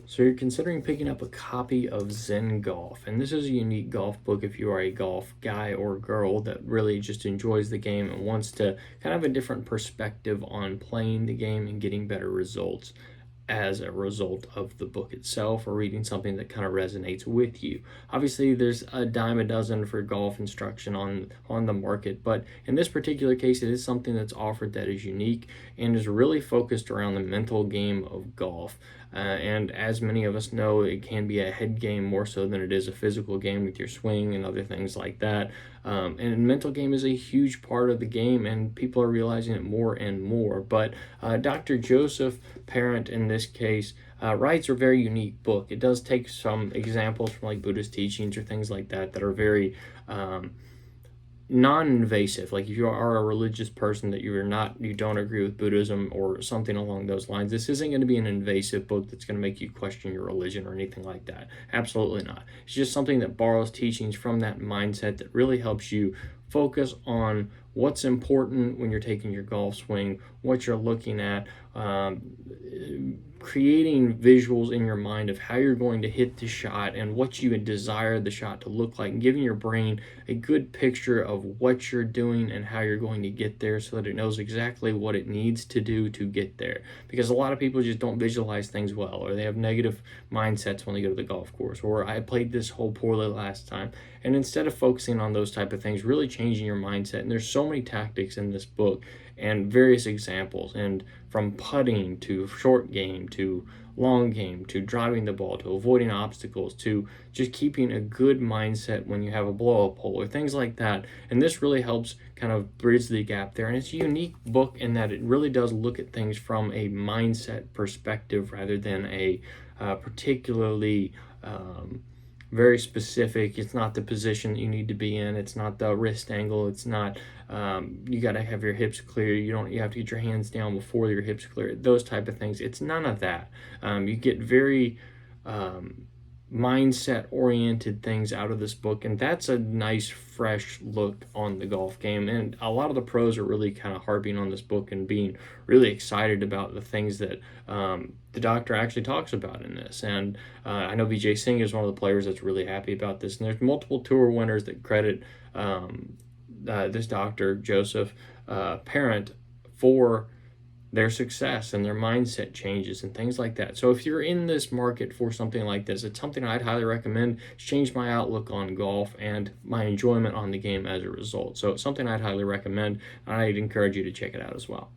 So you're considering picking up a copy of Zen Golf, and this is a unique golf book if you are a golf guy or girl that really just enjoys the game and wants to kind of have a different perspective on playing the game and getting better results as a result of the book itself or reading something that kind of resonates with you. Obviously, there's a dime a dozen for golf instruction on the market, but in this particular case, it is something that's offered that is unique and is really focused around the mental game of golf. And as many of us know, it can be a head game more so than it is a physical game with your swing and other things like that. And mental game is a huge part of the game, and people are realizing it more and more. But Dr. Joseph Parent, in this case, writes a very unique book. It does take some examples from like Buddhist teachings or things like that that are very non-invasive. Like if you are a religious person that you don't agree with Buddhism or something along those lines, this isn't going to be an invasive book that's going to make you question your religion or anything like that. Absolutely not. It's just something that borrows teachings from that mindset that really helps you focus on what's important when you're taking your golf swing, what you're looking at, creating visuals in your mind of how you're going to hit the shot and what you would desire the shot to look like, and giving your brain a good picture of what you're doing and how you're going to get there so that it knows exactly what it needs to do to get there. Because a lot of people just don't visualize things well, or they have negative mindsets when they go to the golf course, or I played this hole poorly last time. And instead of focusing on those type of things, really changing your mindset. And there's so many tactics in this book and various examples, and from putting to short game to long game to driving the ball to avoiding obstacles to just keeping a good mindset when you have a blow up hole or things like that. And this really helps kind of bridge the gap there. And it's a unique book in that it really does look at things from a mindset perspective rather than a particularly very specific. It's not the position that you need to be in. It's not the wrist angle. It's not you got to have your hips clear. You have to get your hands down before your hips clear. Those type of things. It's none of that. You get very mindset oriented things out of this book, and that's a nice fresh look on the golf game. And a lot of the pros are really kind of harping on this book and being really excited about the things that the doctor actually talks about in this. And I know Vijay Singh is one of the players that's really happy about this, and there's multiple tour winners that credit this Dr. Joseph Parent for their success and their mindset changes and things like that. So if you're in this market for something like this, it's something I'd highly recommend. It's changed my outlook on golf and my enjoyment on the game as a result. So it's something I'd highly recommend, and I'd encourage you to check it out as well.